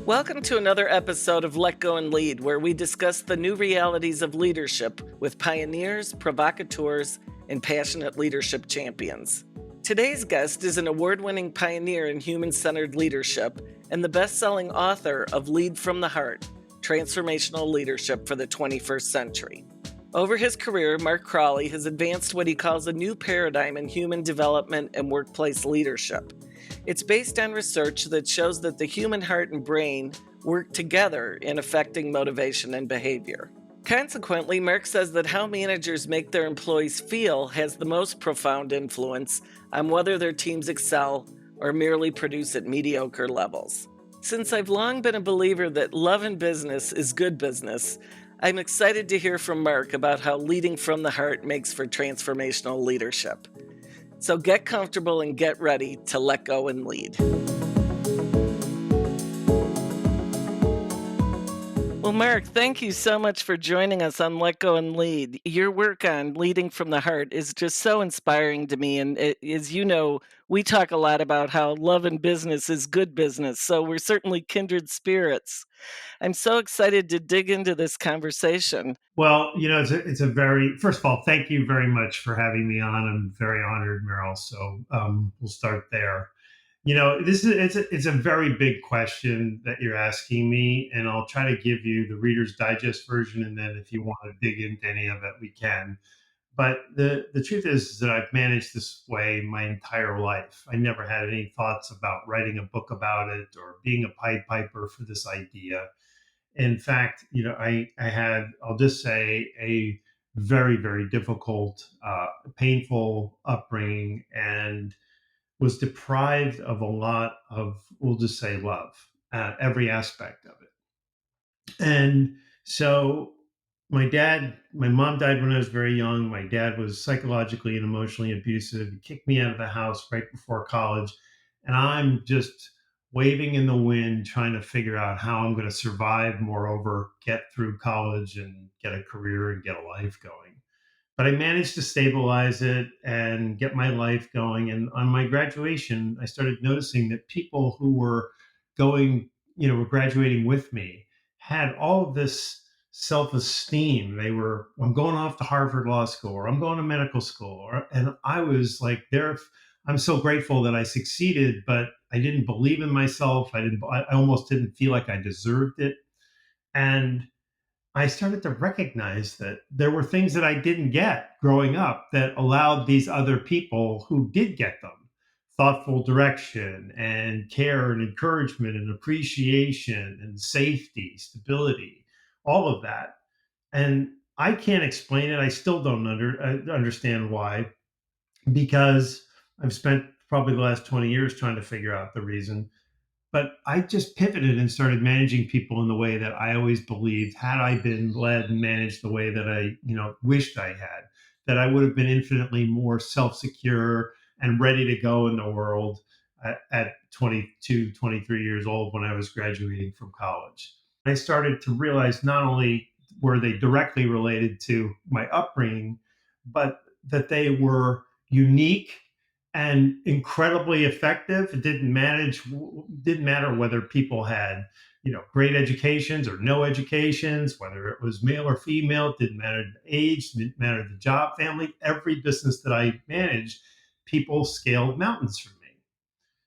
Welcome to another episode of Let Go and Lead, where we discuss the new realities of leadership with pioneers, provocateurs, and passionate leadership champions. Today's guest is an award-winning pioneer in human-centered leadership and the best-selling author of Lead from the Heart, Transformational Leadership for the 21st Century. Over his career, Mark Crowley has advanced what he calls a new paradigm in human development and workplace leadership. It's based on research that shows that the human heart and brain work together in affecting motivation and behavior. Consequently, Mark says that how managers make their employees feel has the most profound influence on whether their teams excel or merely produce at mediocre levels. Since I've long been a believer that love in business is good business, I'm excited to hear from Mark about how leading from the heart makes for transformational leadership. So get comfortable and get ready to let go and lead. Well, Mark, thank you so much for joining us on Let Go and Lead. Your work on leading from the heart is just so inspiring to me. And as you know, we talk a lot about how love in business is good business. So we're certainly kindred spirits. I'm so excited to dig into this conversation. Well, it's a very, first of all, thank you very much for having me on. I'm very honored, Maril. So we'll start there. It's a very big question that you're asking me, and I'll try to give you the Reader's Digest version, and then if you want to dig into any of it, we can. But the truth is that I've managed this way my entire life. I never had any thoughts about writing a book about it or being a Pied Piper for this idea. In fact, I had, I'll just say, a very, very difficult, painful upbringing and was deprived of a lot of, we'll just say, love, every aspect of it. And so my mom died when I was very young. My dad was psychologically and emotionally abusive. He kicked me out of the house right before college. And I'm just waving in the wind, trying to figure out how I'm going to survive, moreover, get through college and get a career and get a life going. But I managed to stabilize it and get my life going. And on my graduation, I started noticing that people who were going, were graduating with me had all of this self esteem. I'm going off to Harvard Law School, or I'm going to medical school. And I was like, I'm so grateful that I succeeded, but I didn't believe in myself. I almost didn't feel like I deserved it. And I started to recognize that there were things that I didn't get growing up that allowed these other people who did get them thoughtful direction and care and encouragement and appreciation and safety, stability, all of that. And I can't explain it. I still don't understand why, because I've spent probably the last 20 years trying to figure out the reason. But I just pivoted and started managing people in the way that I always believed, had I been led and managed the way that I, wished I had, that I would have been infinitely more self-secure and ready to go in the world at 22, 23 years old when I was graduating from college. I started to realize not only were they directly related to my upbringing, but that they were unique and incredibly effective. It didn't matter whether people had, great educations or no educations, whether it was male or female. It didn't matter the age, didn't matter the job, family. Every business that I managed, people scaled mountains for me.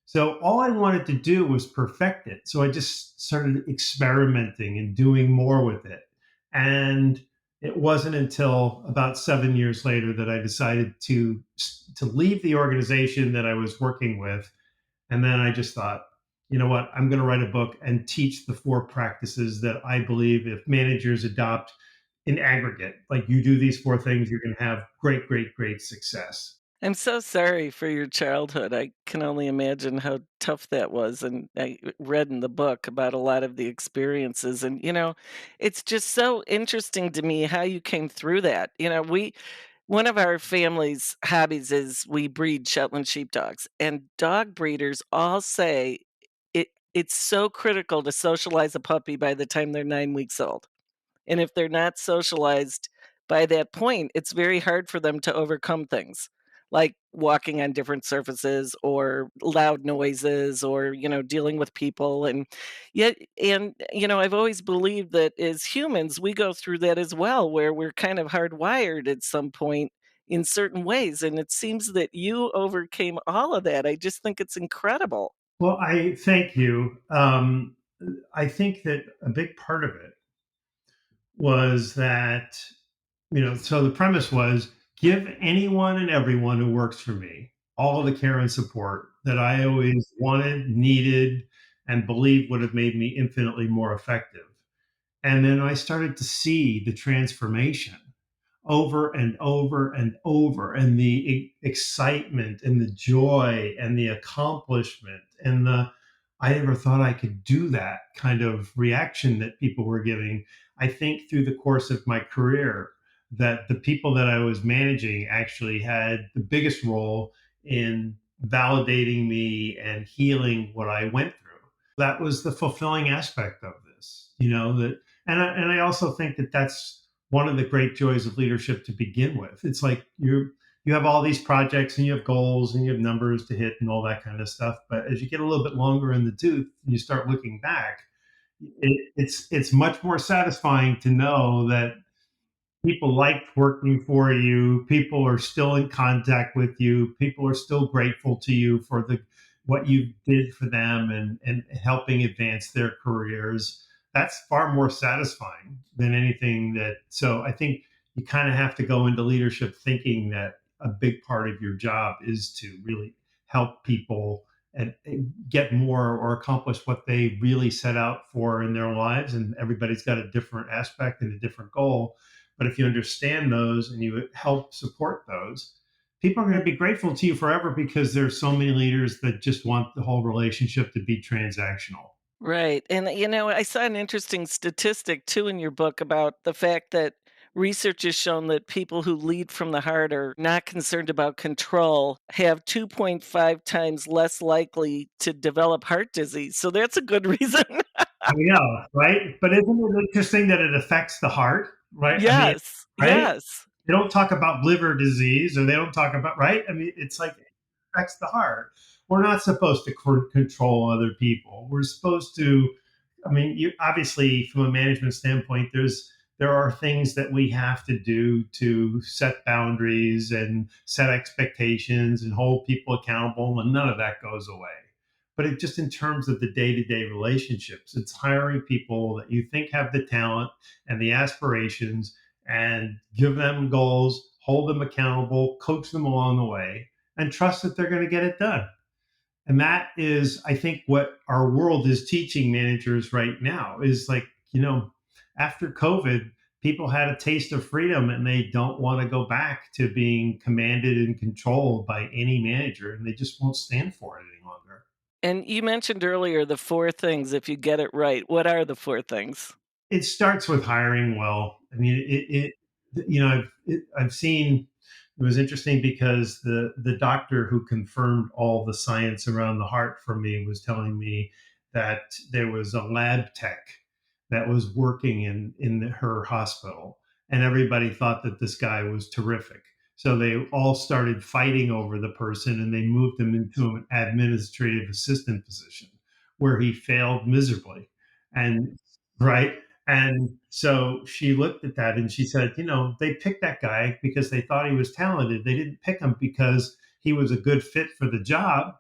So all I wanted to do was perfect it. So I just started experimenting and doing more with it. And it wasn't until about 7 years later that I decided to leave the organization that I was working with. And then I just thought, you know what, I'm going to write a book and teach the 4 practices that I believe if managers adopt in aggregate, like you do these 4 things, you're going to have great, great, great success. I'm so sorry for your childhood. I can only imagine how tough that was. And I read in the book about a lot of the experiences. And, it's just so interesting to me how you came through that. One of our family's hobbies is we breed Shetland sheepdogs, and dog breeders all say it's so critical to socialize a puppy by the time they're 9 weeks old. And if they're not socialized by that point, it's very hard for them to overcome things like walking on different surfaces or loud noises or, dealing with people. And yet, I've always believed that as humans, we go through that as well, where we're kind of hardwired at some point in certain ways. And it seems that you overcame all of that. I just think it's incredible. Well, I thank you. I think that a big part of it was that, so the premise was give anyone and everyone who works for me all of the care and support that I always wanted, needed, and believed would have made me infinitely more effective. And then I started to see the transformation over and over and over, and the excitement and the joy and the accomplishment and the I never thought I could do that kind of reaction that people were giving. I think through the course of my career that the people that I was managing actually had the biggest role in validating me and healing what I went through. That was the fulfilling aspect of this, that and I also think that that's one of the great joys of leadership to begin with. It's like you have all these projects and you have goals and you have numbers to hit and all that kind of stuff. But as you get a little bit longer in the tooth and you start looking back, it's much more satisfying to know that people liked working for you. People are still in contact with you. People are still grateful to you for the what you did for them and helping advance their careers. That's far more satisfying than anything that. So I think you kind of have to go into leadership thinking that a big part of your job is to really help people and get more or accomplish what they really set out for in their lives. And everybody's got a different aspect and a different goal, but if you understand those and you help support those, people are going to be grateful to you forever because there's so many leaders that just want the whole relationship to be transactional. Right. And, I saw an interesting statistic too in your book about the fact that research has shown that people who lead from the heart are not concerned about control have 2.5 times less likely to develop heart disease. So that's a good reason. I know, right? But isn't it interesting that it affects the heart, right? I mean, Yes. right? Yes. They don't talk about liver disease or they don't talk about, right? I mean, it's like it affects the heart. We're not supposed to control other people. We're supposed to, I mean, you obviously from a management standpoint, there are things that we have to do to set boundaries and set expectations and hold people accountable, and none of that goes away. But it just in terms of the day-to-day relationships, it's hiring people that you think have the talent and the aspirations and give them goals, hold them accountable, coach them along the way, and trust that they're going to get it done. And that is, I think, what our world is teaching managers right now is like, after COVID, people had a taste of freedom and they don't want to go back to being commanded and controlled by any manager, and they just won't stand for it any longer. And you mentioned earlier the four things if you get it right. What are the four things? It starts with hiring well. I mean, I've seen. It was interesting because the doctor who confirmed all the science around the heart for me was telling me that there was a lab tech that was working in her hospital, and everybody thought that this guy was terrific. So they all started fighting over the person, and they moved him into an administrative assistant position where he failed miserably. And right, and so she looked at that and she said, they picked that guy because they thought he was talented. They didn't pick him because he was a good fit for the job.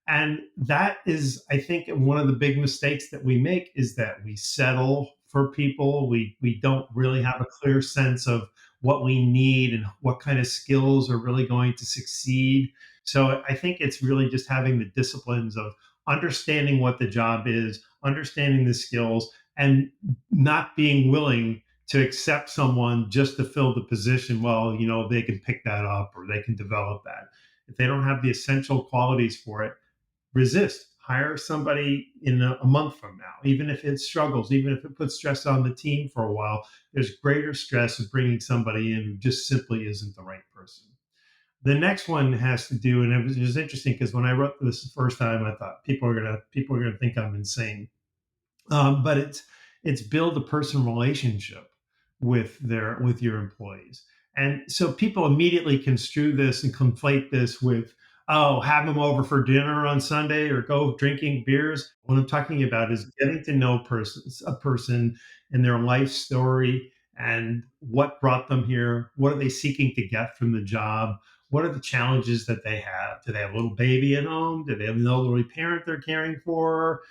And that is, I think, one of the big mistakes that we make is that we settle for people. We don't really have a clear sense of what we need and what kind of skills are really going to succeed. So I think it's really just having the disciplines of understanding what the job is, understanding the skills, and not being willing to accept someone just to fill the position. Well, they can pick that up or they can develop that. If they don't have the essential qualities for it, resist. Hire somebody in a month from now, even if it struggles, even if it puts stress on the team for a while. There's greater stress of bringing somebody in who just simply isn't the right person. The next one has to do, and it was interesting because when I wrote this the first time, I thought people are gonna think I'm insane. But it's build a personal relationship with your employees. And so people immediately construe this and conflate this with, oh, have them over for dinner on Sunday or go drinking beers. What I'm talking about is getting to know a person and their life story and what brought them here. What are they seeking to get from the job? What are the challenges that they have? Do they have a little baby at home? Do they have an elderly parent they're caring for?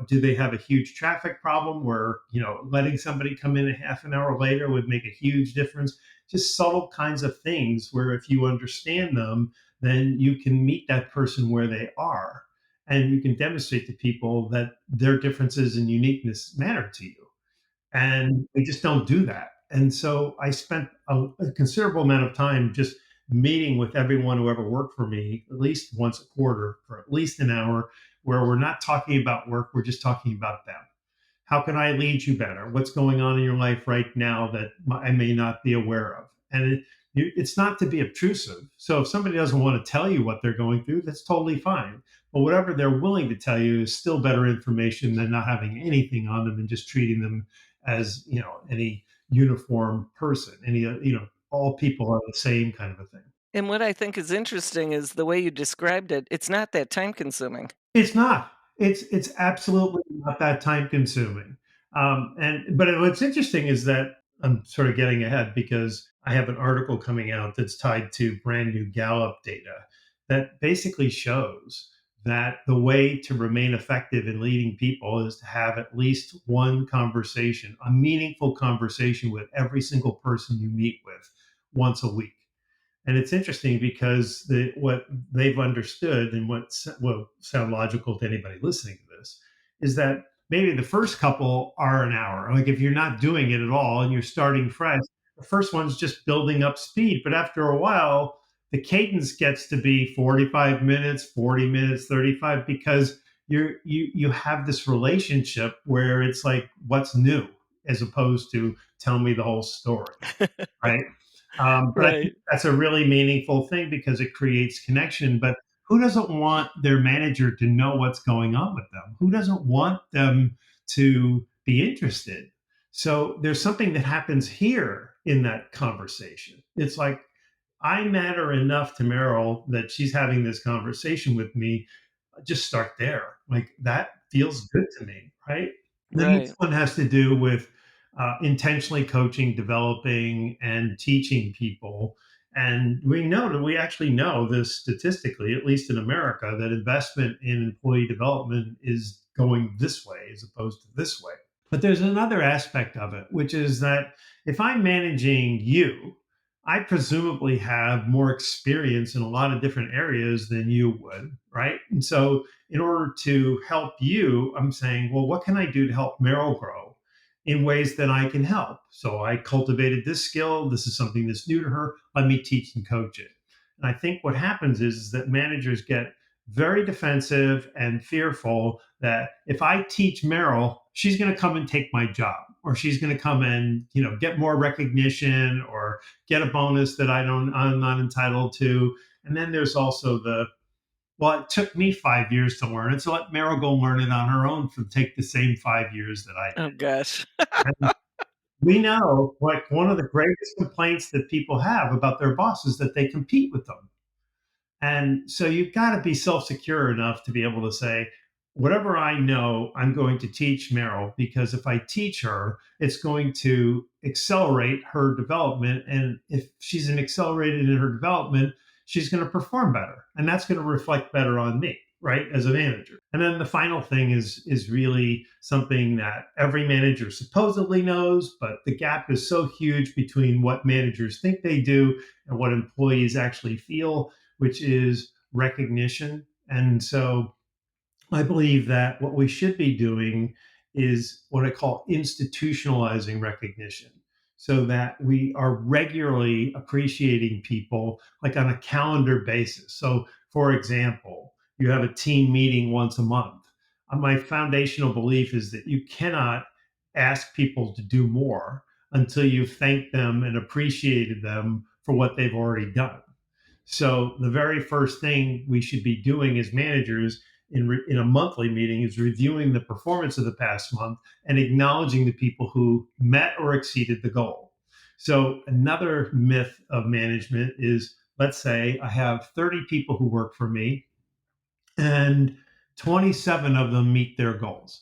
Do they have a huge traffic problem where, letting somebody come in a half an hour later would make a huge difference? Just subtle kinds of things where if you understand them, then you can meet that person where they are. And you can demonstrate to people that their differences and uniqueness matter to you. And we just don't do that. And so I spent a considerable amount of time just meeting with everyone who ever worked for me at least once a quarter for at least an hour, where we're not talking about work, we're just talking about them. How can I lead you better? What's going on in your life right now that I may not be aware of? And it's not to be obtrusive. So if somebody doesn't want to tell you what they're going through, that's totally fine. But whatever they're willing to tell you is still better information than not having anything on them and just treating them as, any uniform person, all people are the same kind of a thing. And what I think is interesting is the way you described it, it's not that time consuming. It's not. It's absolutely not that time consuming. But what's interesting is that I'm sort of getting ahead because I have an article coming out that's tied to brand new Gallup data that basically shows that the way to remain effective in leading people is to have at least one conversation, a meaningful conversation with every single person you meet with once a week. And it's interesting because what they've understood and what will sound logical to anybody listening to this is that maybe the first couple are an hour. Like if you're not doing it at all and you're starting fresh, the first one's just building up speed. But after a while, the cadence gets to be 45 minutes, 40 minutes, 35, because you have this relationship where it's like, what's new, as opposed to tell me the whole story, right? But I think Right. that's a really meaningful thing because it creates connection. But who doesn't want their manager to know what's going on with them? Who doesn't want them to be interested? So there's something that happens here in that conversation. It's like, I matter enough to Meryl that she's having this conversation with me. Just start there. Like that feels good to me, right? Then this Right. one has to do with intentionally coaching, developing, and teaching people. And we actually know this statistically, at least in America, that investment in employee development is going this way as opposed to this way. But there's another aspect of it, which is that if I'm managing you, I presumably have more experience in a lot of different areas than you would, right? And so, in order to help you, I'm saying, well, what can I do to help Meryl grow in ways that I can help? So, I cultivated this skill. This is something that's new to her. Let me teach and coach it. And I think what happens is that managers get very defensive and fearful that if I teach Meryl, she's going to come and take my job, or she's going to come and get more recognition or get a bonus that I'm not entitled to. And then there's also well, it took me 5 years to learn it, so let Meryl go learn it on her own for take the same 5 years that I Oh gosh. did. And we know, like, one of the greatest complaints that people have about their boss is that they compete with them. And so you've got to be self secure enough to be able to say, whatever I know, I'm going to teach Meryl, because if I teach her, it's going to accelerate her development. And if she's an accelerated in her development, she's going to perform better. And that's going to reflect better on me, right, as a manager. And then the final thing is really something that every manager supposedly knows, but the gap is so huge between what managers think they do and what employees actually feel, which is recognition. And so I believe that what we should be doing is what I call institutionalizing recognition, so that we are regularly appreciating people like on a calendar basis. So, for example, you have a team meeting once a month. My foundational belief is that you cannot ask people to do more until you've thanked them and appreciated them for what they've already done. So the very first thing we should be doing as managers in a monthly meeting is reviewing the performance of the past month and acknowledging the people who met or exceeded the goal. So another myth of management is, let's say I have 30 people who work for me and 27 of them meet their goals.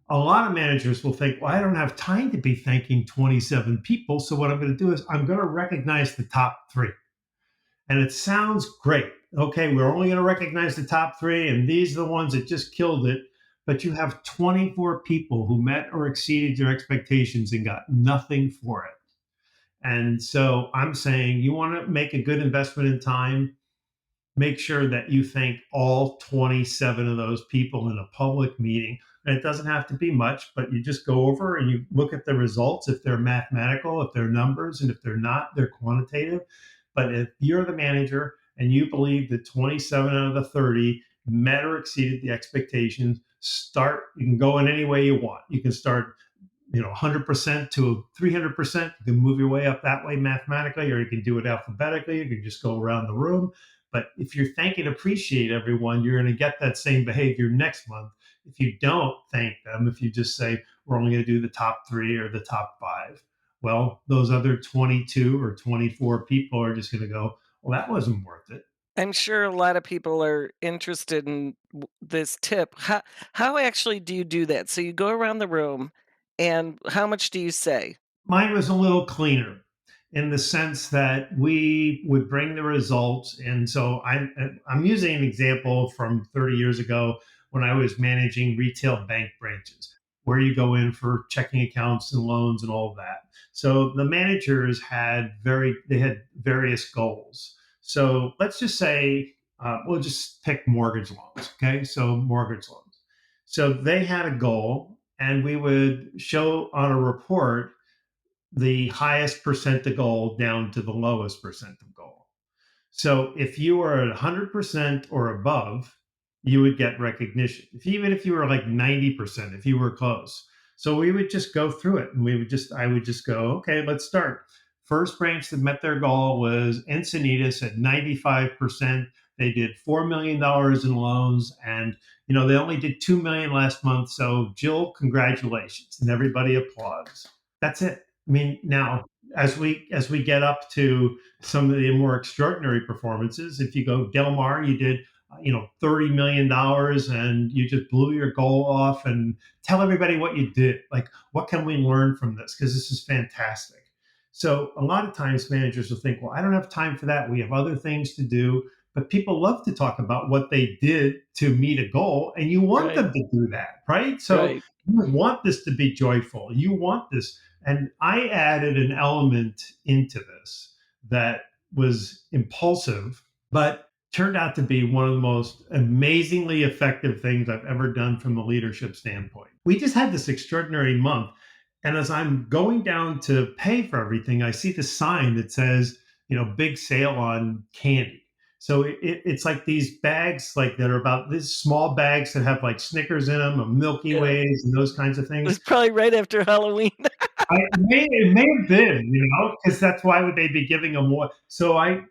A lot of managers will think, well, I don't have time to be thanking 27 people. So what I'm going to do is I'm going to recognize the top three. And it sounds great. Okay, we're only going to recognize the top three, and these are the ones that just killed it. But you have 24 people who met or exceeded your expectations and got nothing for it. And so I'm saying you want to make a good investment in time, make sure that you thank all 27 of those people in a public meeting. And it doesn't have to be much, but you just go over and you look at the results, if they're mathematical, if they're numbers, and if they're not, they're quantitative. But if you're the manager and you believe that 27 out of the 30 met or exceeded the expectations, start. You can go in any way you want. You can start 100% to 300%. You can move your way up that way mathematically, or you can do it alphabetically. You can just go around the room. But if you're thank and appreciate everyone, you're going to get that same behavior next month. If you don't thank them, if you just say, we're only going to do the top three or the top five, well, those other 22 or 24 people are just going to go, well, that wasn't worth it. I'm sure a lot of people are interested in this tip. How actually do you do that? So you go around the room, and how much do you say? Mine was a little cleaner in the sense that we would bring the results. And so I'm using an example from 30 years ago when I was managing retail bank branches, where you go in for checking accounts and loans and all of that. So the managers they had various goals. So let's just say we'll just pick mortgage loans. Okay, so mortgage loans. So they had a goal, and we would show on a report the highest percent of goal down to the lowest percent of goal. So if you were at 100% or above, you would get recognition. Even if you were like 90%, if you were close. So we would just go through it, and I would just go, okay, let's start. First branch that met their goal was Encinitas at 95%. They did $4 million in loans, and they only did 2 million last month. So Jill, congratulations, and everybody applauds. That's it. I mean, now as we get up to some of the more extraordinary performances, if you go Del Mar, you did $30 million and you just blew your goal off, and tell everybody what you did. Like, what can we learn from this? Because this is fantastic. So a lot of times managers will think, well, I don't have time for that. We have other things to do. But people love to talk about what they did to meet a goal, and you want Right, them to do that, right? So right. you want this to be joyful. You want this. And I added an element into this that was impulsive, but turned out to be one of the most amazingly effective things I've ever done from a leadership standpoint. We just had this extraordinary month. And as I'm going down to pay for everything, I see the sign that says, big sale on candy. So it's like these bags, like that are about these small bags that have like Snickers in them, or Milky Yeah. Ways, and those kinds of It was things. probably right after Halloween. It may have been, because that's why would they be giving them more? So I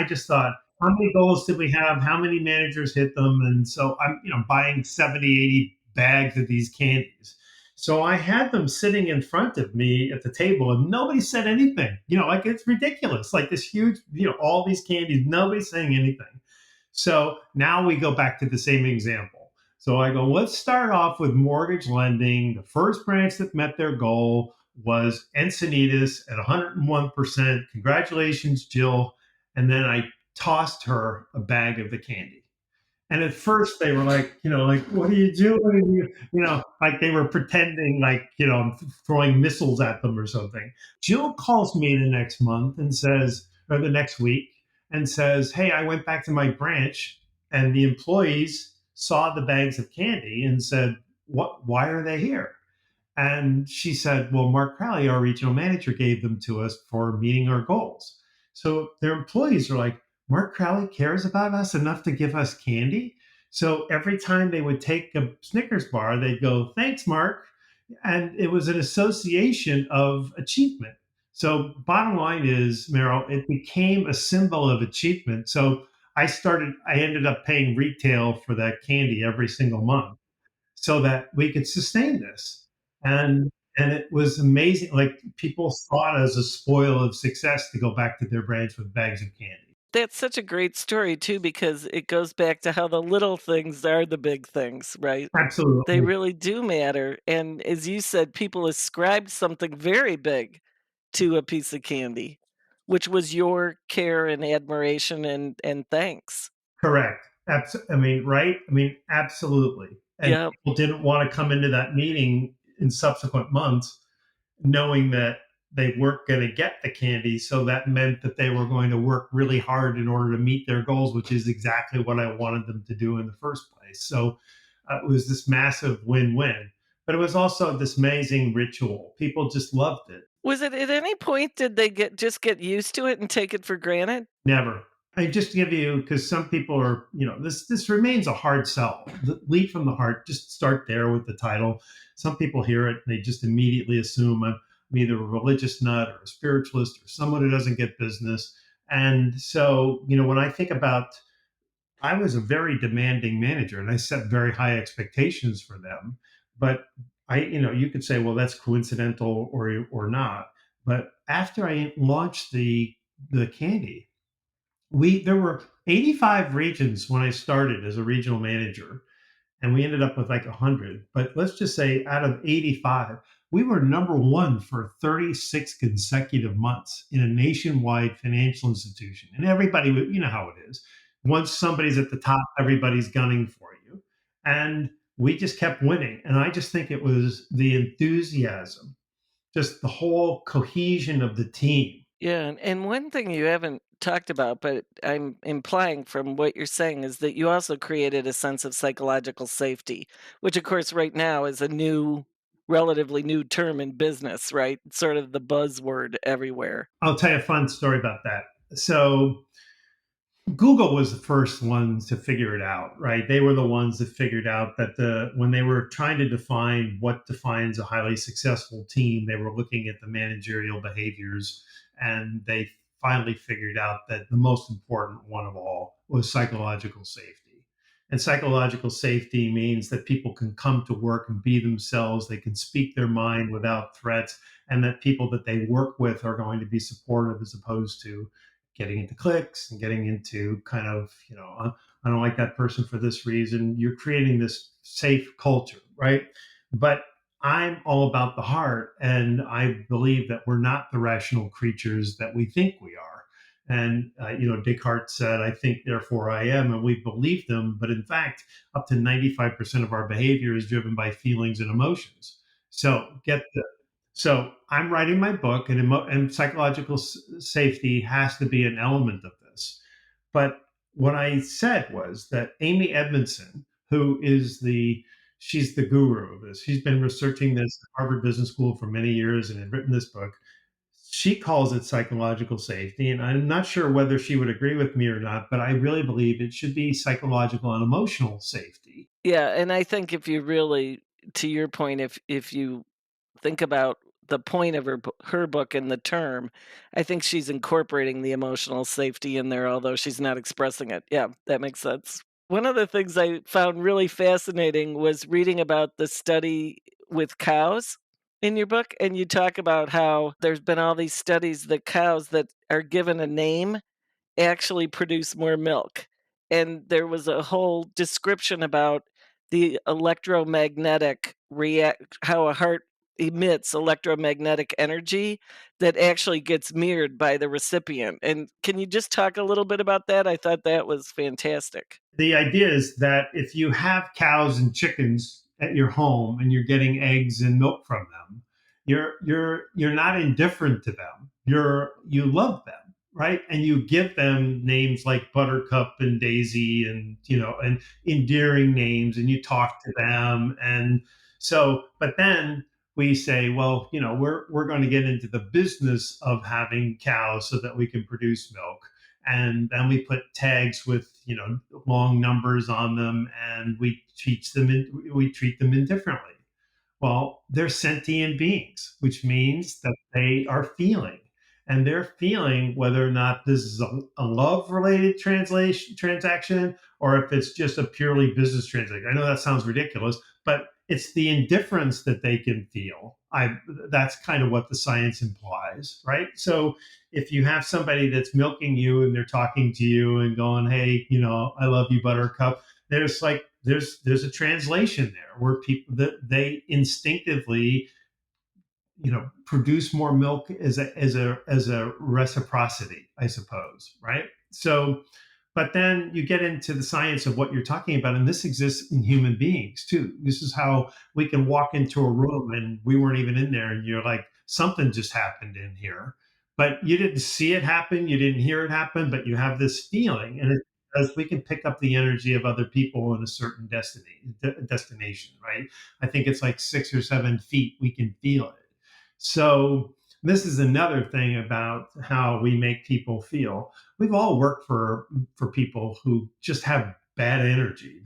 just thought, how many goals did we have? How many managers hit them? And so I'm, buying 70, 80 bags of these candies. So I had them sitting in front of me at the table, and nobody said anything. Like, it's ridiculous. Like this huge, all these candies, nobody's saying anything. So now we go back to the same example. So I go, let's start off with mortgage lending. The first branch that met their goal was Encinitas at 101%. Congratulations, Jill. And then I tossed her a bag of the candy. And at first they were like, like, what are you doing? Like they were pretending like, I'm throwing missiles at them or something. Jill calls me the next month and says, or the next week, and says, hey, I went back to my branch and the employees saw the bags of candy and said, why are they here? And she said, well, Mark Crowley, our regional manager, gave them to us for meeting our goals. So their employees are like, Mark Crowley cares about us enough to give us candy. So every time they would take a Snickers bar, they'd go, thanks, Mark. And it was an association of achievement. So bottom line is, Meryl, it became a symbol of achievement. So I ended up paying retail for that candy every single month so that we could sustain this. And And it was amazing. Like people saw it as a spoil of success to go back to their branch with bags of candy. That's such a great story too, because it goes back to how the little things are the big things, right? They Absolutely. really do matter, and as you said, people ascribed something very big to a piece of candy, which was your care and admiration and thanks. Correct. I mean, right? I mean, absolutely. And Yep. people didn't want to come into that meeting in subsequent months knowing that they weren't going to get the candy. So that meant that they were going to work really hard in order to meet their goals, which is exactly what I wanted them to do in the first place. So it was this massive win win. But it was also this amazing ritual. People just loved it. Was it at any point did they get used to it and take it for granted? Never. I just give you because some people are, this remains a hard sell. Lead from the heart. Just start there with the title. Some people hear it and they just immediately assume I'm either a religious nut or a spiritualist or someone who doesn't get business. And so, when I think about, I was a very demanding manager and I set very high expectations for them. But you could say, well, that's coincidental or not. But after I launched the candy, we there were 85 regions when I started as a regional manager, and we ended up with like 100. But let's just say out of 85, we were number one for 36 consecutive months in a nationwide financial institution. And everybody, you know how it is. Once somebody's at the top, everybody's gunning for you. And we just kept winning. And I just think it was the enthusiasm, just the whole cohesion of the team. Yeah, and one thing you haven't talked about, but I'm implying from what you're saying is that you also created a sense of psychological safety, which of course right now is a relatively new term in business, right? It's sort of the buzzword everywhere. I'll tell you a fun story about that. So Google was the first ones to figure it out, right? They were the ones that figured out that when they were trying to define what defines a highly successful team, they were looking at the managerial behaviors, and they finally figured out that the most important one of all was psychological safety. And psychological safety means that people can come to work and be themselves, they can speak their mind without threats, and that people that they work with are going to be supportive as opposed to getting into clicks and getting into kind of, I don't like that person for this reason. You're creating this safe culture, right? But I'm all about the heart. And I believe that we're not the rational creatures that we think we are. And, Descartes said, I think, therefore I am. And we believe them. But in fact, up to 95% of our behavior is driven by feelings and emotions. So so I'm writing my book, and psychological safety has to be an element of this. But what I said was that Amy Edmondson, who is she's the guru of this. She's been researching this at Harvard Business School for many years and had written this book. She calls it psychological safety, and I'm not sure whether she would agree with me or not, but I really believe it should be psychological and emotional safety. Yeah, and I think if you really, to your point, if you think about the point of her book and the term, I think she's incorporating the emotional safety in there, although she's not expressing it. Yeah, that makes sense. One of the things I found really fascinating was reading about the study with cows in your book, and you talk about how there's been all these studies that cows that are given a name actually produce more milk. And there was a whole description about the electromagnetic react how a heart emits electromagnetic energy that actually gets mirrored by the recipient. And can you just talk a little bit about that? I thought that was fantastic. The idea is that if you have cows and chickens at your home and you're getting eggs and milk from them, you're not indifferent to them. You love them, right? And you give them names like Buttercup and Daisy, and and endearing names, and you talk to them. And so, but then we say, well, we're going to get into the business of having cows so that we can produce milk, and then we put tags with long numbers on them, and we treat them indifferently. Well, they're sentient beings, which means that they are feeling, and they're feeling whether or not this is a love related transaction, or if it's just a purely business transaction. I know that sounds ridiculous, but it's the indifference that they can feel. I that's kind of what the science implies, right? So if you have somebody that's milking you and they're talking to you and going, "Hey, I love you, Buttercup," there's a translation there where people that they instinctively produce more milk as a reciprocity, I suppose, right? So but then you get into the science of what you're talking about, and this exists in human beings too. This is how we can walk into a room and we weren't even in there, and you're like, something just happened in here, but you didn't see it happen, you didn't hear it happen, but you have this feeling, and it's because we can pick up the energy of other people in a certain destination, right? I think it's like 6 or 7 feet. We can feel it. So this is another thing about how we make people feel. We've all worked for people who just have bad energy.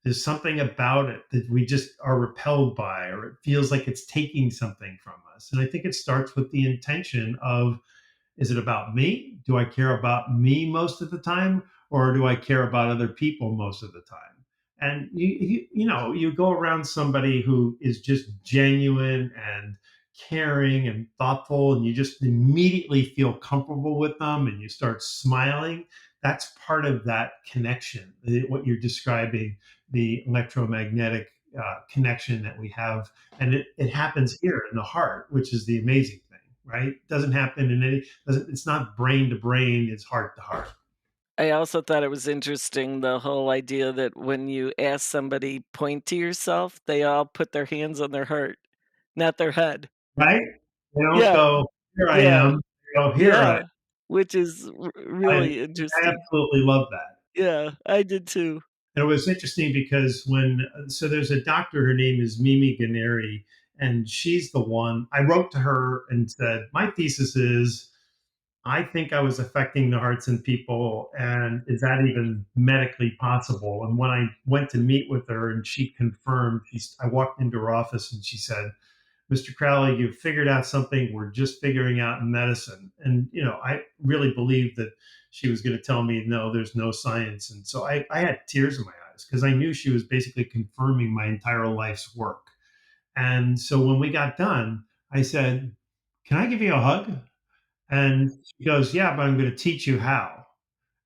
There's something about it that we just are repelled by, or it feels like it's taking something from us. And I think it starts with the intention of, is it about me? Do I care about me most of the time, or do I care about other people most of the time? And you go around somebody who is just genuine and caring and thoughtful, and you just immediately feel comfortable with them, and you start smiling. That's part of that connection. What you're describing, the electromagnetic connection that we have, and it happens here in the heart, which is the amazing thing, right? It doesn't happen in any. It's not brain to brain. It's heart to heart. I also thought it was interesting the whole idea that when you ask somebody, "Point to yourself," they all put their hands on their heart, not their head. Right? They don't Yeah, go, "Here I yeah, am." They go, "Here I am." yeah, which is I really interesting. absolutely love that. Yeah, I did too. And it was interesting because so there's a doctor, her name is Mimi Ganeri, and she's the one I wrote to her and said, my thesis is, I think I was affecting the hearts in people, and is that even medically possible? And when I went to meet with her and she confirmed, I walked into her office and she said, Mr. Crowley, you figured out something we're just figuring out in medicine. And, I really believed that she was going to tell me, no, there's no science. And so I had tears in my eyes because I knew she was basically confirming my entire life's work. And so when we got done, I said, can I give you a hug? And she goes, yeah, but I'm going to teach you how.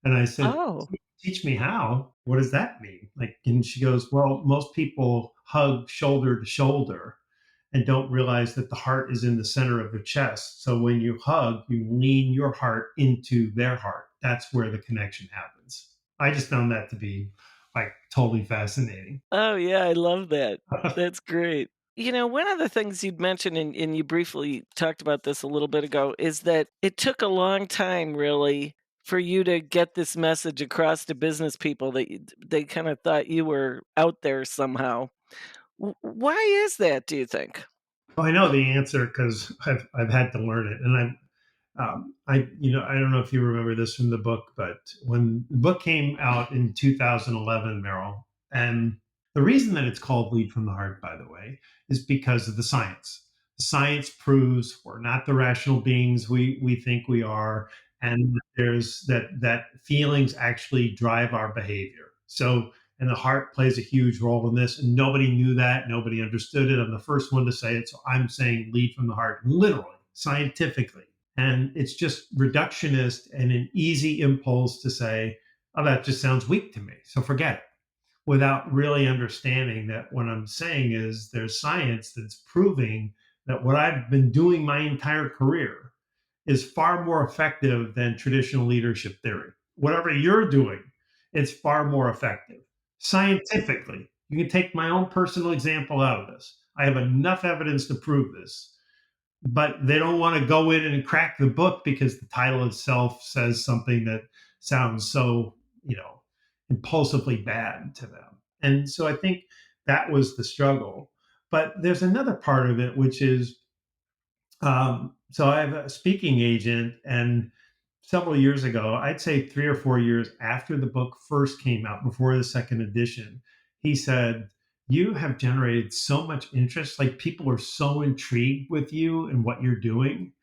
And I said, Oh. teach me how? What does that mean? Like, and she goes, well, most people hug shoulder to shoulder and don't realize that the heart is in the center of the chest. So when you hug, you lean your heart into their heart. That's where the connection happens. I just found that to be like totally fascinating. Oh, yeah, I love that. That's great. One of the things you'd mentioned, and you briefly talked about this a little bit ago, is that it took a long time, really, for you to get this message across to business people that they kind of thought you were out there somehow. Why is that, do you think? Well, I know the answer because I've had to learn it, and I don't know if you remember this from the book, but when the book came out in 2011, Meryl, and the reason that it's called Lead from the Heart, by the way, is because of the science. The science proves we're not the rational beings we think we are, and there's that feelings actually drive our behavior. So, and the heart plays a huge role in this, and nobody knew that, nobody understood it. I'm the first one to say it, so I'm saying lead from the heart, literally, scientifically. And it's just reductionist and an easy impulse to say, oh, that just sounds weak to me. So forget it, without really understanding that what I'm saying is there's science that's proving that what I've been doing my entire career is far more effective than traditional leadership theory. Whatever you're doing, it's far more effective. Scientifically, you can take my own personal example out of this. I have enough evidence to prove this, but they don't want to go in and crack the book because the title itself says something that sounds so, impulsively bad to them. And so I think that was the struggle. But there's another part of it, which is, so I have a speaking agent, and several years ago, I'd say 3 or 4 years after the book first came out, before the second edition, he said, you have generated so much interest. Like, people are so intrigued with you and what you're doing.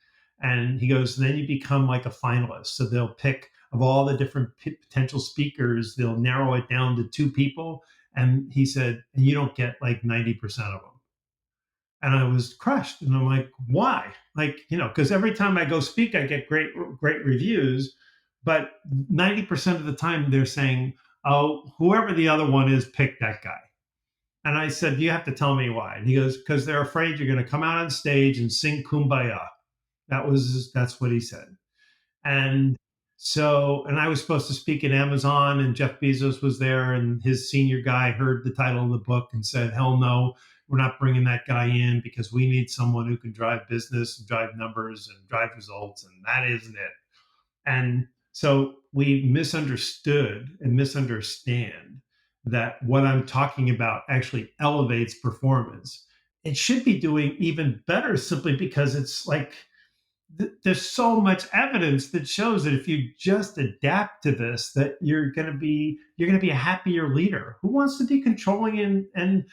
And he goes, then you become like a finalist. So they'll pick, of all the different potential speakers, they'll narrow it down to two people. And he said, and you don't get like 90% of them. And I was crushed. And I'm like, why? Like, because every time I go speak, I get great reviews. But 90% of the time they're saying, oh, whoever the other one is, pick that guy. And I said, you have to tell me why. And he goes, because they're afraid you're going to come out on stage and sing Kumbaya. That's what he said. And and I was supposed to speak at Amazon, and Jeff Bezos was there, and his senior guy heard the title of the book and said, hell no, we're not bringing that guy in because we need someone who can drive business and drive numbers and drive results. And that isn't it. And so we misunderstood and misunderstand that what I'm talking about actually elevates performance. It should be doing even better simply because it's like there's so much evidence that shows that if you just adapt to this, that you're going to be a happier leader. Who wants to be controlling and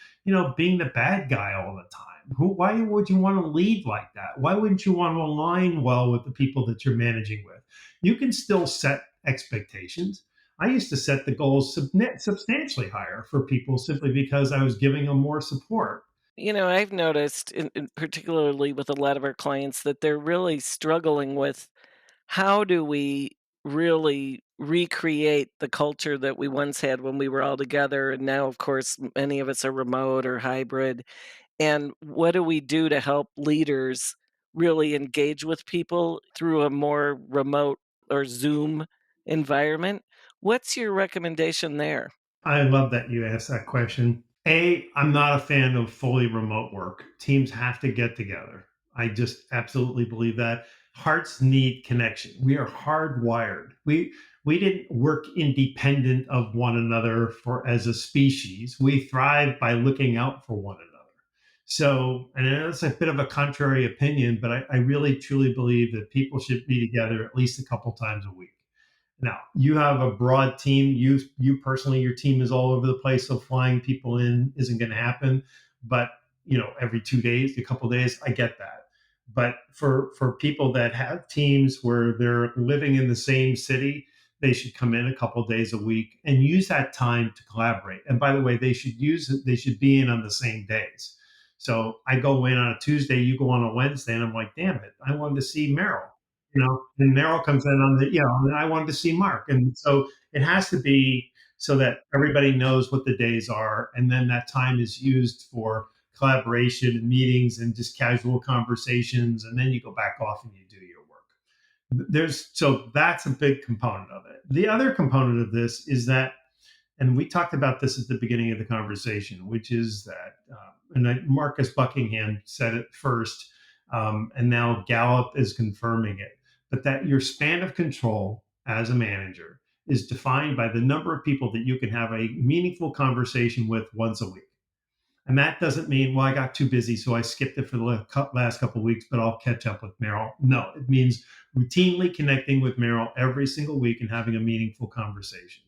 being the bad guy all the time? Why would you want to lead like that? Why wouldn't you want to align well with the people that you're managing with? You can still set expectations. I used to set the goals substantially higher for people simply because I was giving them more support. I've noticed, particularly with a lot of our clients, that they're really struggling with how do we really recreate the culture that we once had when we were all together. And now, of course, many of us are remote or hybrid. And what do we do to help leaders really engage with people through a more remote or Zoom environment? What's your recommendation there? I love that you asked that question. I'm not a fan of fully remote work. Teams have to get together. I just absolutely believe that. Hearts need connection. We are hardwired. We didn't work independent of one another for as a species. We thrive by looking out for one another. So, and it's a bit of a contrary opinion, but I really truly believe that people should be together at least a couple times a week. Now, you have a broad team. You personally, your team is all over the place, so flying people in isn't going to happen. But every 2 days, a couple days, I get that. But for people that have teams where they're living in the same city, they should come in a couple days a week and use that time to collaborate. And by the way, they should be in on the same days. So I go in on a Tuesday, you go on a Wednesday, and I'm like, damn it, I wanted to see Merrill, and Meryl comes in on and I wanted to see Mark. And so it has to be so that everybody knows what the days are. And then that time is used for collaboration and meetings and just casual conversations. And then you go back off and you do your work. So that's a big component of it. The other component of this is that, and we talked about this at the beginning of the conversation, which is that, Marcus Buckingham said it first, and now Gallup is confirming it, but that your span of control as a manager is defined by the number of people that you can have a meaningful conversation with once a week. And that doesn't mean, well, I got too busy, so I skipped it for the last couple of weeks, but I'll catch up with Meryl. No, it means routinely connecting with Meryl every single week and having a meaningful conversation.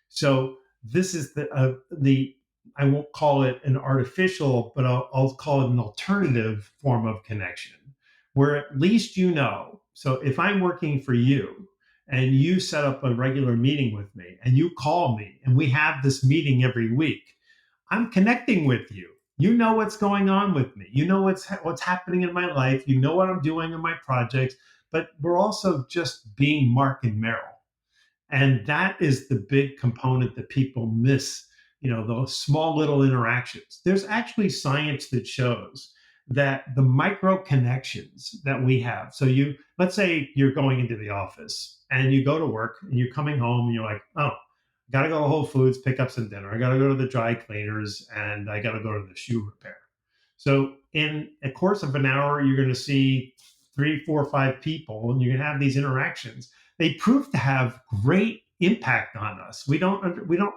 So this is the I won't call it an artificial, but I'll call it an alternative form of connection, where at least So if I'm working for you and you set up a regular meeting with me and you call me and we have this meeting every week, I'm connecting with you. You know what's going on with me. You know what's happening in my life. You know what I'm doing in my projects. But we're also just being Mark and Meryl. And that is the big component that people miss, those small little interactions. There's actually science that shows that the micro connections that we have. So let's say you're going into the office and you go to work and you're coming home and you're like, oh, I got to go to Whole Foods, pick up some dinner. I got to go to the dry cleaners and I got to go to the shoe repair. So in a course of an hour, you're going to see three, four, five people, and you're going to have these interactions. They prove to have great impact on us. We don't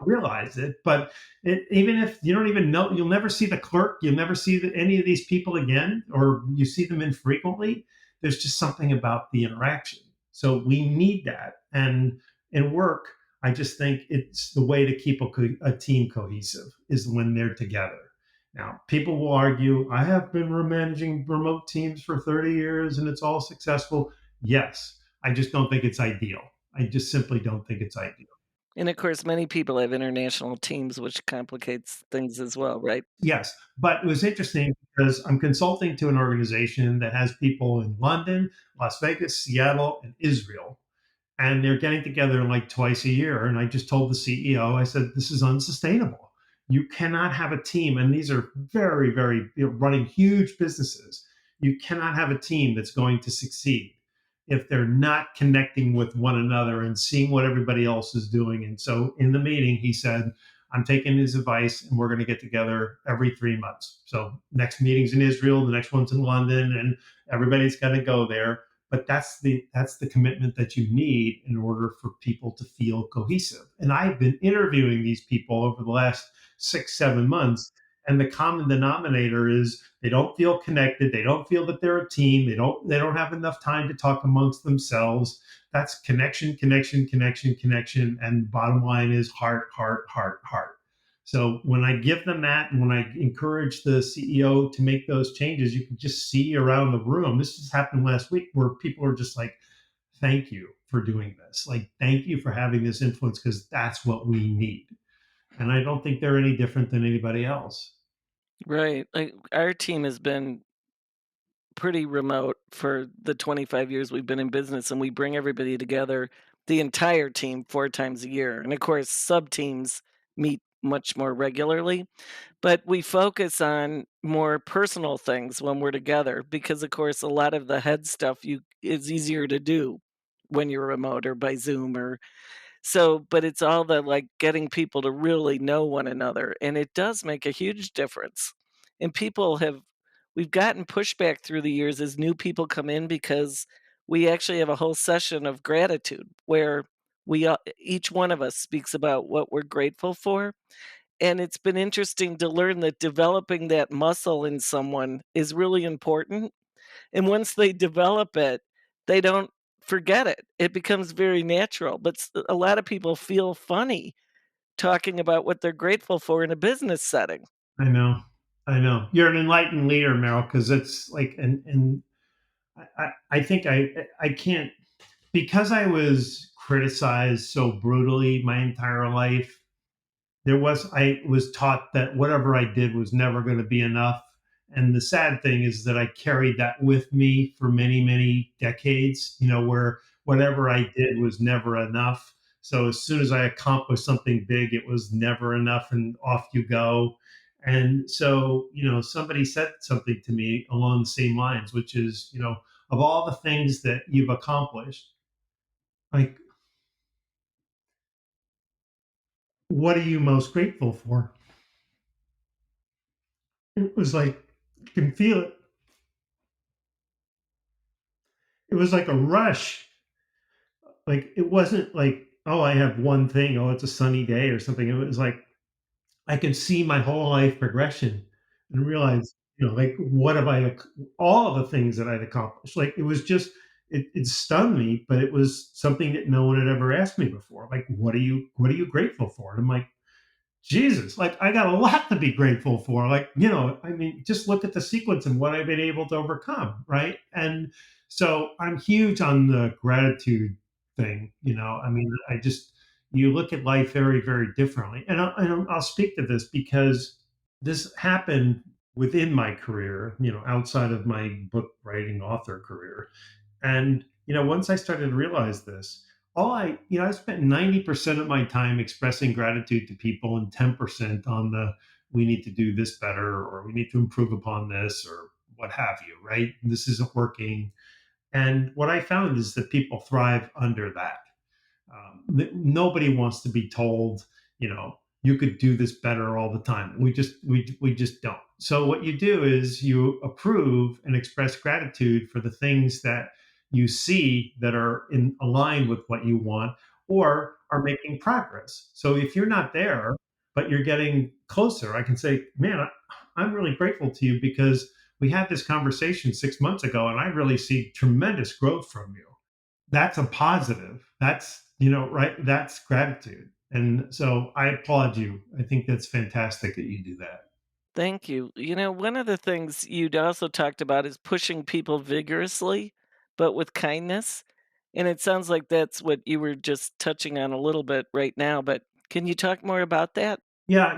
realize it, but even if you don't even know, you'll never see the clerk, you'll never see any of these people again, or you see them infrequently. There's just something about the interaction. So we need that, and in work, I just think it's the way to keep a team cohesive is when they're together. Now, people will argue, I have been managing remote teams for 30 years and it's all successful. Yes, I just don't think it's ideal. I just simply don't think it's ideal. And of course, many people have international teams, which complicates things as well, right? Yes, but it was interesting because I'm consulting to an organization that has people in London, Las Vegas, Seattle, and Israel, and they're getting together like twice a year. And I just told the CEO, I said, this is unsustainable. You cannot have a team, and these are very, very, running huge businesses. You cannot have a team that's going to succeed if they're not connecting with one another and seeing what everybody else is doing. And so in the meeting, he said, I'm taking his advice and we're going to get together every 3 months. So next meeting's in Israel, the next one's in London, and everybody's got to go there. But that's the commitment that you need in order for people to feel cohesive. And I've been interviewing these people over the last 6 7 months, and the common denominator is they don't feel connected, they don't feel that they're a team, they don't have enough time to talk amongst themselves. That's connection, connection, connection, connection, and the bottom line is heart, heart, heart, heart. So when I give them that, and when I encourage the CEO to make those changes, you can just see around the room. This just happened last week where people are just like, thank you for doing this. Like, thank you for having this influence because that's what we need. And I don't think they're any different than anybody else. Right. Like our team has been pretty remote for the 25 years we've been in business, and we bring everybody together, the entire team, 4 times a year. And of course, sub teams meet much more regularly, but we focus on more personal things when we're together because of course a lot of the head stuff you is easier to do when you're remote or by Zoom or so, but it's all the, like, getting people to really know one another, and it does make a huge difference. And people have we've gotten pushback through the years as new people come in because we actually have a whole session of gratitude where each one of us speaks about what we're grateful for, and it's been interesting to learn that developing that muscle in someone is really important, and once they develop it, they don't forget it. It becomes very natural, but a lot of people feel funny talking about what they're grateful for in a business setting. I know. I know. You're an enlightened leader, Meryl, because it's like, and I think I can't, because I was criticized so brutally my entire life. I was taught that whatever I did was never going to be enough. And the sad thing is that I carried that with me for many, many decades, where whatever I did was never enough. So as soon as I accomplished something big, it was never enough and off you go. And so, somebody said something to me along the same lines, which is, of all the things that you've accomplished, like, what are you most grateful for? It was like, you can feel it. It was like a rush. Like, it wasn't like, oh, I have one thing. Oh, it's a sunny day or something. It was like I could see my whole life progression and realize, like, what have all of the things that I'd accomplished. Like, it was just, it stunned me, but it was something that no one had ever asked me before. Like, what are you grateful for? And I'm like, Jesus, like, I got a lot to be grateful for. Like, I mean, just look at the sequence and what I've been able to overcome, right? And so I'm huge on the gratitude thing. I mean, you look at life very, very differently. And I'll speak to this because this happened within my career, outside of my book writing author career. And, once I started to realize this, I spent 90% of my time expressing gratitude to people and 10% on we need to do this better or we need to improve upon this or what have you, right? This isn't working. And what I found is that people thrive under that. Nobody wants to be told, you could do this better all the time. We just don't. So what you do is you approve and express gratitude for the things that you see that are in aligned with what you want or are making progress. So if you're not there, but you're getting closer, I can say, man, I'm really grateful to you because we had this conversation 6 months ago, and I really see tremendous growth from you. That's a positive. Right? That's gratitude. And so I applaud you. I think that's fantastic that you do that. Thank you. One of the things you'd also talked about is pushing people vigorously, but with kindness. And it sounds like that's what you were just touching on a little bit right now, but can you talk more about that? Yeah,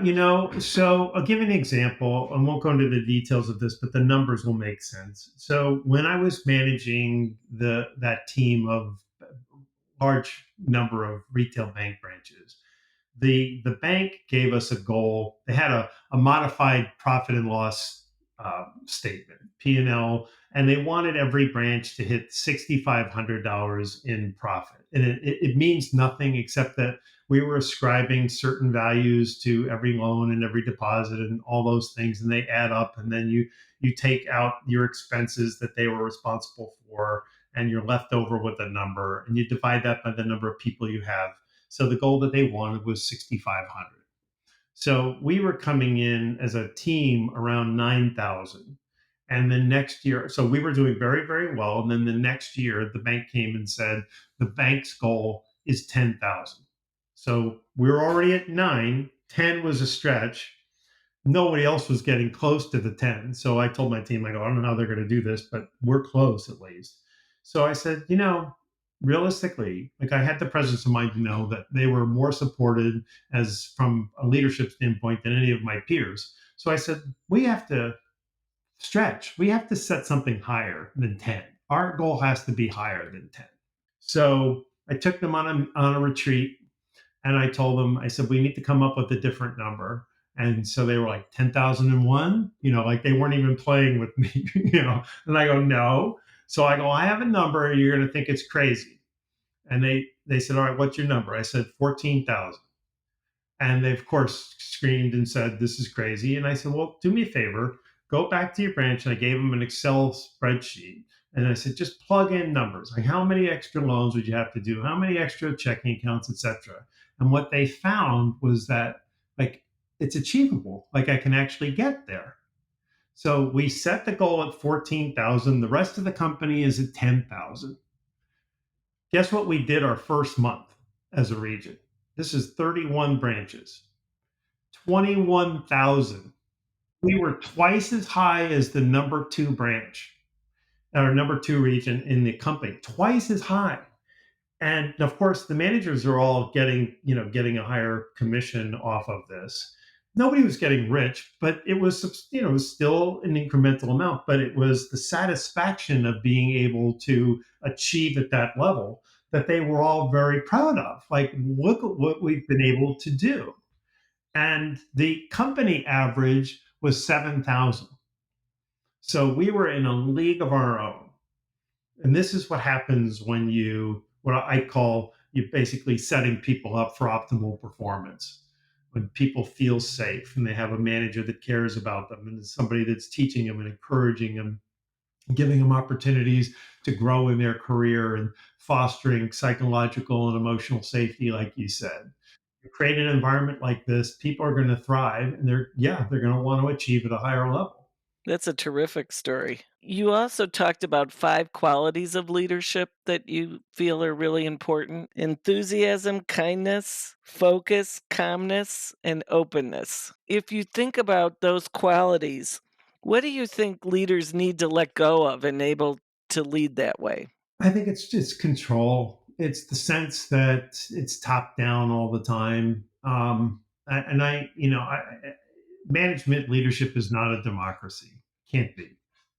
so I'll give you an example. I won't go into the details of this, but the numbers will make sense. So when I was managing the that team of large number of retail bank branches, the bank gave us a goal. They had a modified profit and loss statement, P&L, and they wanted every branch to hit $6,500 in profit. And it means nothing except that we were ascribing certain values to every loan and every deposit and all those things, and they add up. And then you take out your expenses that they were responsible for, and you're left over with a number, and you divide that by the number of people you have. So the goal that they wanted was 6,500. So we were coming in as a team around 9,000. And then next year, so we were doing very, very well. And then the next year, the bank came and said the bank's goal is 10,000. So we were already at nine. 10 was a stretch. Nobody else was getting close to the 10. So I told my team, I go, I don't know how they're going to do this, but we're close at least. So I said, realistically, like I had the presence of mind to know that they were more supported as from a leadership standpoint than any of my peers. So I said, we have to stretch. We have to set something higher than 10. Our goal has to be higher than 10. So I took them on a retreat and I told them, I said, we need to come up with a different number. And so they were like 10,001, like they weren't even playing with me, and I go, no. So I go, I have a number. You're going to think it's crazy. And they said, all right, what's your number? I said, 14,000. And they, of course, screamed and said, this is crazy. And I said, well, do me a favor, go back to your branch. And I gave them an Excel spreadsheet. And I said, just plug in numbers. Like how many extra loans would you have to do? How many extra checking accounts, etc. And what they found was that like it's achievable. Like I can actually get there. So we set the goal at 14,000. The rest of the company is at 10,000. Guess what we did our first month as a region? This is 31 branches, 21,000. We were twice as high as the number two branch, or number two region in the company, twice as high. And of course, the managers are all getting a higher commission off of this. Nobody was getting rich, but it was, it was still an incremental amount. But it was the satisfaction of being able to achieve at that level that they were all very proud of. Like, look at what we've been able to do. And the company average was 7,000. So we were in a league of our own. And this is what happens when what I call you basically setting people up for optimal performance. When people feel safe and they have a manager that cares about them and somebody that's teaching them and encouraging them, giving them opportunities to grow in their career and fostering psychological and emotional safety, like you said. You create an environment like this, people are going to thrive and they're going to want to achieve at a higher level. That's a terrific story. You also talked about 5 qualities of leadership that you feel are really important: enthusiasm, kindness, focus, calmness, and openness. If you think about those qualities, what do you think leaders need to let go of and able to lead that way? I think it's just control. It's the sense that it's top down all the time. And management leadership is not a democracy. Can't be.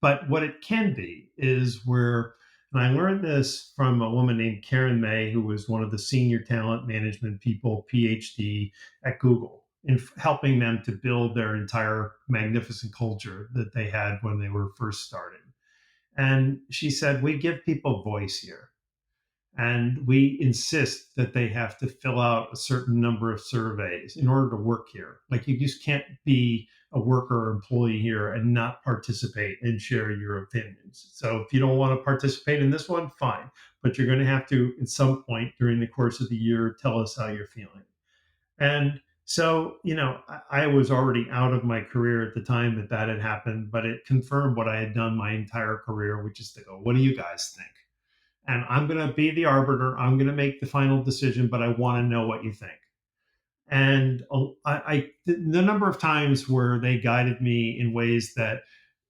But what it can be is where, and I learned this from a woman named Karen May, who was one of the senior talent management people, PhD at Google, in helping them to build their entire magnificent culture that they had when they were first starting. And she said, we give people voice here. And we insist that they have to fill out a certain number of surveys in order to work here. Like you just can't be a worker or employee here and not participate and share your opinions. So if you don't want to participate in this one, fine. But you're going to have to, at some point during the course of the year, tell us how you're feeling. And so, I was already out of my career at the time that had happened, but it confirmed what I had done my entire career, which is to go, what do you guys think? And I'm going to be the arbiter. I'm going to make the final decision, but I want to know what you think. And the number of times where they guided me in ways that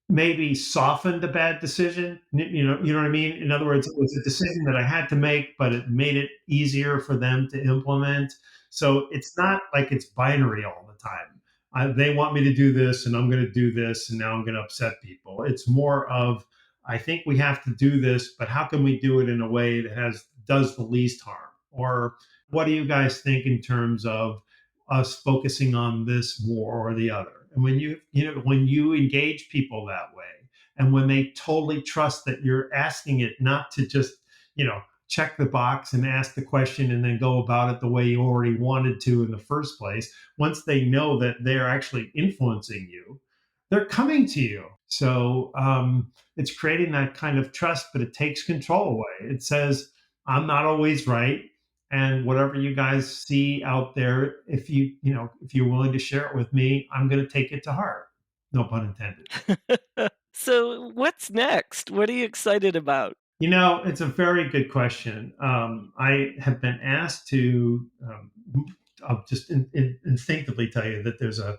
maybe softened a bad decision. You know what I mean? In other words, it was a decision that I had to make, but it made it easier for them to implement. So it's not like it's binary all the time. They want me to do this, and I'm going to do this, and now I'm going to upset people. It's more of, I think we have to do this, but how can we do it in a way that has does the least harm? Or what do you guys think in terms of us focusing on this more or the other? And when you engage people that way, and when they totally trust that you're asking it not to just, check the box and ask the question and then go about it the way you already wanted to in the first place, once they know that they're actually influencing you, they're coming to you. So it's creating that kind of trust, but it takes control away. It says, I'm not always right. And whatever you guys see out there, if you're willing to share it with me, I'm going to take it to heart. No pun intended. So, what's next? What are you excited about? It's a very good question. I have been asked to, I'll just instinctively tell you that there's a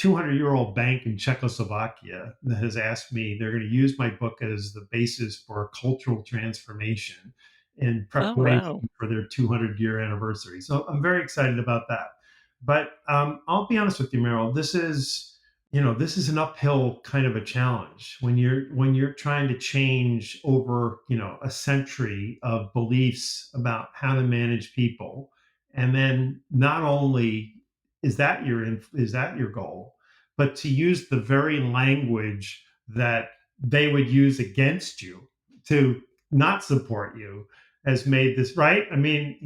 200-year-old bank in Czechoslovakia that has asked me, they're going to use my book as the basis for a cultural transformation in Oh, wow. preparation for their 200-year anniversary. So I'm very excited about that. But I'll be honest with you, Meryl, this is an uphill kind of a challenge when you're trying to change over a century of beliefs about how to manage people, and then not only is that your goal, but to use the very language that they would use against you to not support you has made this right. I mean,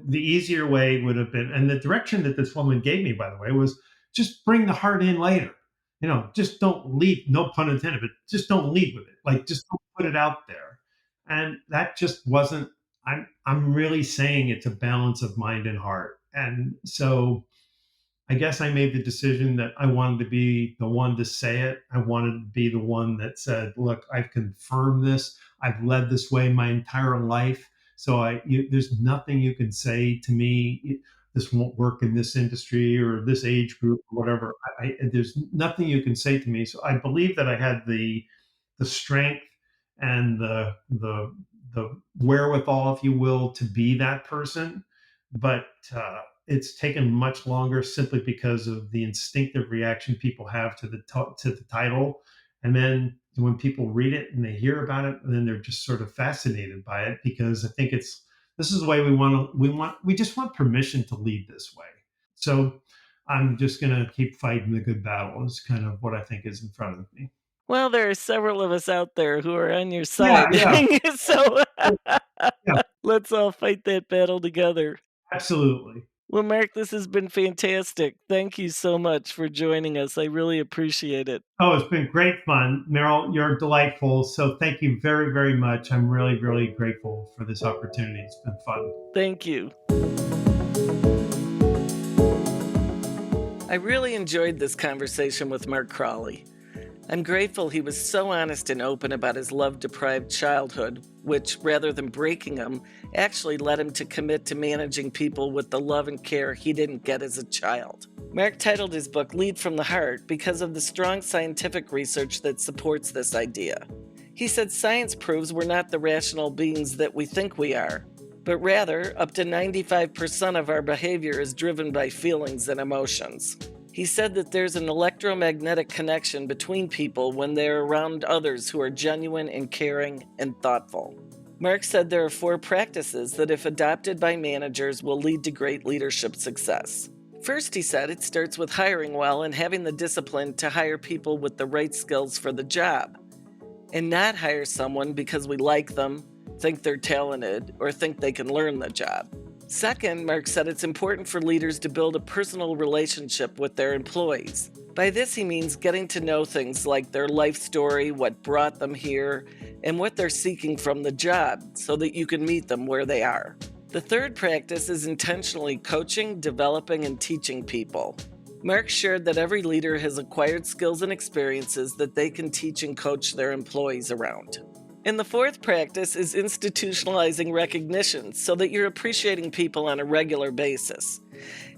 the easier way would have been, and the direction that this woman gave me, by the way, was just bring the heart in later. Just don't lead, no pun intended, but just don't lead with it. Like, just don't put it out there. And that just wasn't, I'm really saying it's a balance of mind and heart. And so I guess I made the decision that I wanted to be the one to say it. I wanted to be the one that said, "Look, I've confirmed this. I've led this way my entire life. So there's nothing you can say to me. This won't work in this industry or this age group or whatever. There's nothing you can say to me." So I believe that I had the strength and the wherewithal, if you will, to be that person. But it's taken much longer simply because of the instinctive reaction people have to the title, and then when people read it and they hear about it, and then they're just sort of fascinated by it, because I think this is the way we just want permission to lead this way. So I'm just going to keep fighting the good battle is kind of what I think is in front of me. Well, there are several of us out there who are on your Yeah, side. yeah, So, yeah, let's all fight that battle together. absolutely. Well, Mark, this has been fantastic. Thank you so much for joining us. I really appreciate it. Oh, it's been great fun. Meryl, you're delightful. So thank you very, very much. I'm really, really grateful for this opportunity. It's been fun. Thank you. I really enjoyed this conversation with Mark Crowley. I'm grateful he was so honest and open about his love-deprived childhood, which, rather than breaking him, actually led him to commit to managing people with the love and care he didn't get as a child. Mark titled his book Lead from the Heart because of the strong scientific research that supports this idea. He said science proves we're not the rational beings that we think we are, but rather, up to 95% of our behavior is driven by feelings and emotions. He said that there's an electromagnetic connection between people when they're around others who are genuine and caring and thoughtful. Mark said there are 4 practices that, if adopted by managers, will lead to great leadership success. First, he said it starts with hiring well and having the discipline to hire people with the right skills for the job, and not hire someone because we like them, think they're talented, or think they can learn the job. Second, Mark said it's important for leaders to build a personal relationship with their employees. By this, he means getting to know things like their life story, what brought them here, and what they're seeking from the job so that you can meet them where they are. The third practice is intentionally coaching, developing, and teaching people. Mark shared that every leader has acquired skills and experiences that they can teach and coach their employees around. And the fourth practice is institutionalizing recognition so that you're appreciating people on a regular basis.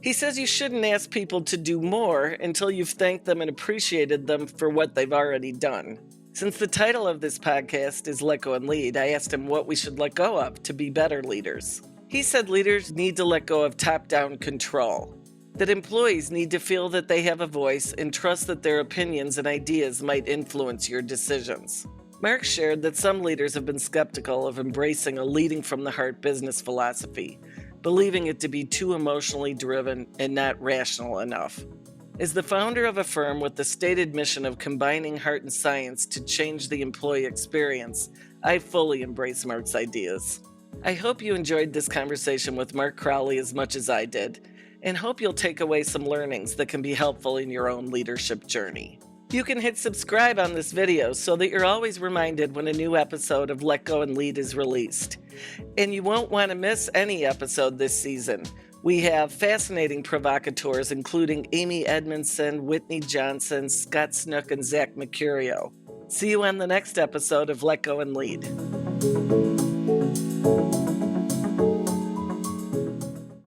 He says you shouldn't ask people to do more until you've thanked them and appreciated them for what they've already done. Since the title of this podcast is Let Go and Lead, I asked him what we should let go of to be better leaders. He said leaders need to let go of top-down control, that employees need to feel that they have a voice and trust that their opinions and ideas might influence your decisions. Mark shared that some leaders have been skeptical of embracing a leading from the heart business philosophy, believing it to be too emotionally driven and not rational enough. As the founder of a firm with the stated mission of combining heart and science to change the employee experience, I fully embrace Mark's ideas. I hope you enjoyed this conversation with Mark Crowley as much as I did, and hope you'll take away some learnings that can be helpful in your own leadership journey. You can hit subscribe on this video so that you're always reminded when a new episode of Let Go and Lead is released. And you won't want to miss any episode this season. We have fascinating provocateurs including Amy Edmondson, Whitney Johnson, Scott Snook, and Zach Mercurio. See you on the next episode of Let Go and Lead.